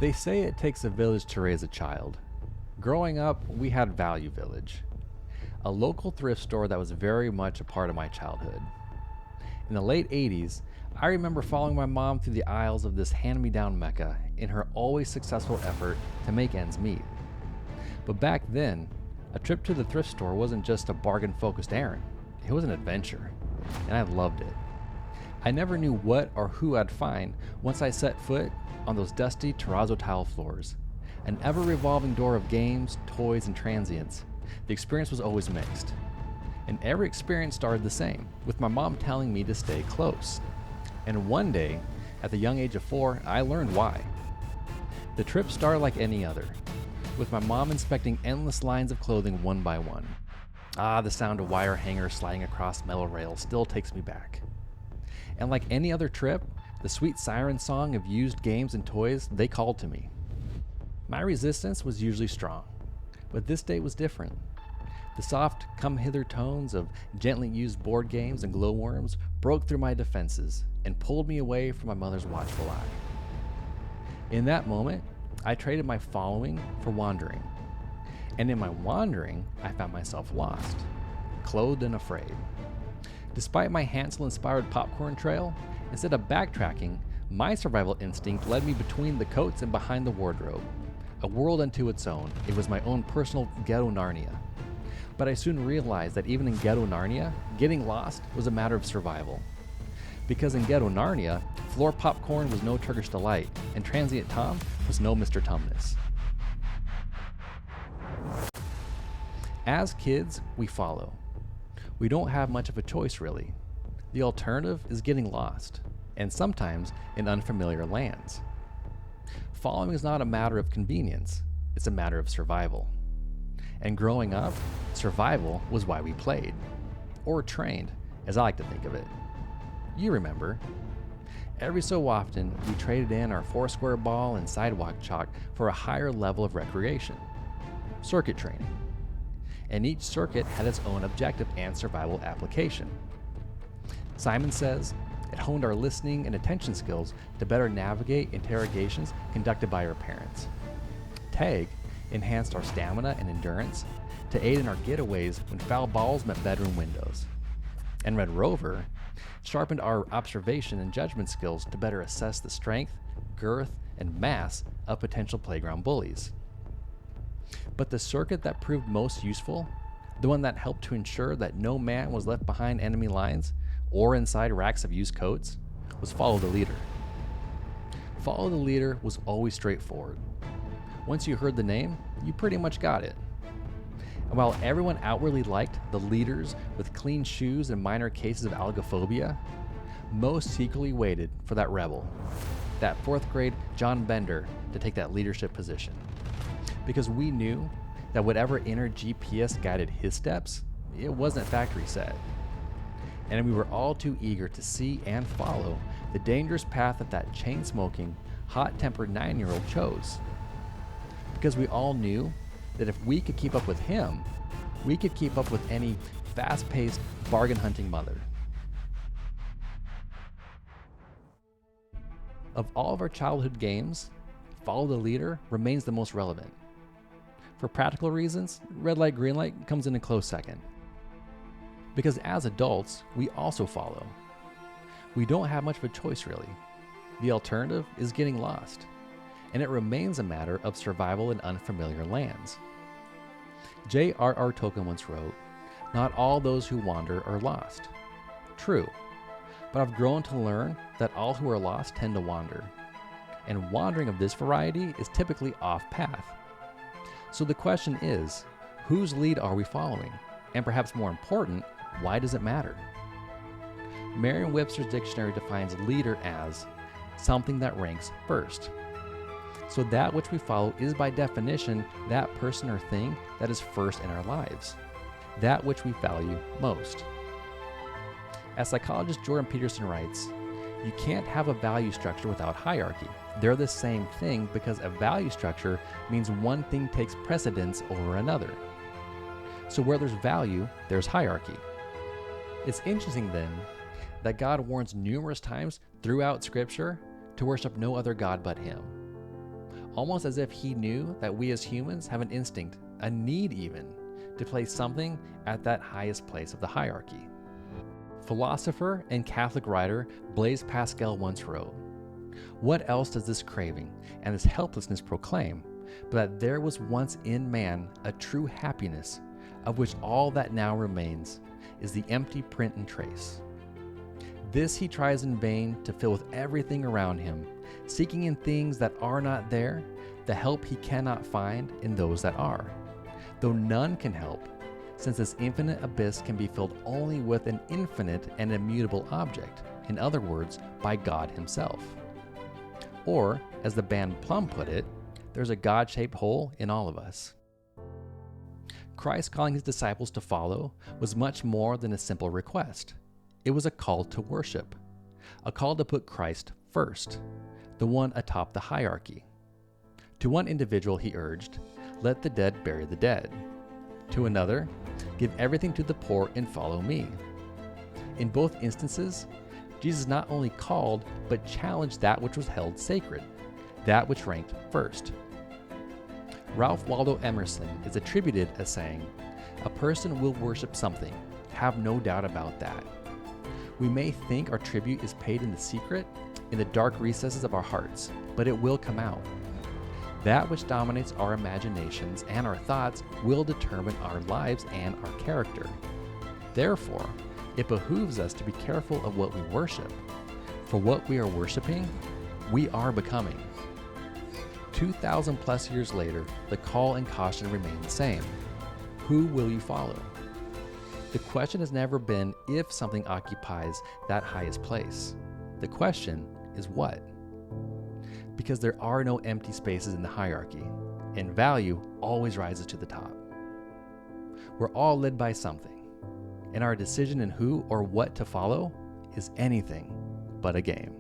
They say it takes a village to raise a child. Growing up, we had Value Village, a local thrift store that was very much a part of my childhood. In the late 80s, I remember following my mom through the aisles of this hand me down mecca in her always successful effort to make ends meet. But back then, a trip to the thrift store wasn't just a bargain focused errand, it was an adventure, and I loved it. I never knew what or who I'd find once I set foot on those dusty terrazzo tile floors. An ever revolving door of games, toys, and transients. The experience was always mixed. And every experience started the same, with my mom telling me to stay close. And one day, at the young age of 4, I learned why. The trip started like any other, with my mom inspecting endless lines of clothing one by one. The sound of wire hangers sliding across metal rails still takes me back. And like any other trip, the sweet siren song of used games and toys, they called to me. My resistance was usually strong, but this day was different. The soft, come-hither tones of gently used board games and glowworms broke through my defenses and pulled me away from my mother's watchful eye. In that moment, I traded my following for wandering. And in my wandering, I found myself lost, clothed and afraid. Despite my Hansel-inspired popcorn trail, instead of backtracking, my survival instinct led me between the coats and behind the wardrobe. A world unto its own, it was my own personal ghetto Narnia. But I soon realized that even in ghetto Narnia, getting lost was a matter of survival. Because in ghetto Narnia, floor popcorn was no Turkish delight, and transient Tom was no Mr. Tumnus. As kids, we follow. We don't have much of a choice, really. The alternative is getting lost, and sometimes in unfamiliar lands. Following is not a matter of convenience, it's a matter of survival. And growing up, survival was why we played. Or trained, as I like to think of it. You remember. Every so often, we traded in our foursquare ball and sidewalk chalk for a higher level of recreation. Circuit training. And each circuit had its own objective and survival application. Simon says, it honed our listening and attention skills to better navigate interrogations conducted by our parents. Tag enhanced our stamina and endurance to aid in our getaways when foul balls met bedroom windows. And Red Rover sharpened our observation and judgment skills to better assess the strength, girth, and mass of potential playground bullies. But the circuit that proved most useful, the one that helped to ensure that no man was left behind enemy lines or inside racks of used coats, was follow the leader. Follow the leader was always straightforward. Once you heard the name, you pretty much got it. And while everyone outwardly liked the leaders with clean shoes and minor cases of algophobia, most secretly waited for that rebel, that 4th grade John Bender, to take that leadership position. Because we knew that whatever inner GPS guided his steps, it wasn't factory set. And we were all too eager to see and follow the dangerous path that chain-smoking, hot-tempered 9-year-old chose. Because we all knew that if we could keep up with him, we could keep up with any fast-paced, bargain-hunting mother. Of all of our childhood games, Follow the Leader remains the most relevant. For practical reasons, red light, green light comes in a close second. Because as adults, we also follow. We don't have much of a choice, really. The alternative is getting lost, and it remains a matter of survival in unfamiliar lands. J.R.R. Tolkien once wrote, "Not all those who wander are lost." True, but I've grown to learn that all who are lost tend to wander, and wandering of this variety is typically off path. So the question is, whose lead are we following? And perhaps more important, why does it matter? Merriam-Webster's dictionary defines leader as something that ranks first. So that which we follow is by definition that person or thing that is first in our lives, that which we value most. As psychologist Jordan Peterson writes, you can't have a value structure without hierarchy. They're the same thing because a value structure means one thing takes precedence over another. So where there's value, there's hierarchy. It's interesting then that God warns numerous times throughout Scripture to worship no other God but Him. almost as if he knew that we as humans have an instinct, a need even, to place something at that highest place of the hierarchy. Philosopher and Catholic writer Blaise Pascal once wrote, "What else does this craving and this helplessness proclaim, but that there was once in man a true happiness, of which all that now remains is the empty print and trace. This he tries in vain to fill with everything around him, seeking in things that are not there the help he cannot find in those that are, though none can help, since this infinite abyss can be filled only with an infinite and immutable object, in other words, by God himself." Or, as the band Plum put it, there's a God-shaped hole in all of us. Christ calling his disciples to follow was much more than a simple request. It was a call to worship, a call to put Christ first, the one atop the hierarchy. To one individual he urged, "Let the dead bury the dead." To another, "Give everything to the poor and follow me." In both instances, Jesus not only called, but challenged that which was held sacred, that which ranked first. Ralph Waldo Emerson is attributed as saying, "A person will worship something, have no doubt about that. We may think our tribute is paid in the secret, in the dark recesses of our hearts, but it will come out. That which dominates our imaginations and our thoughts will determine our lives and our character. Therefore, it behooves us to be careful of what we worship, for what we are worshiping, we are becoming." 2,000 plus years later, the call and caution remain the same. Who will you follow? The question has never been if something occupies that highest place. The question is what? Because there are no empty spaces in the hierarchy, and value always rises to the top. We're all led by something, and our decision in who or what to follow is anything but a game.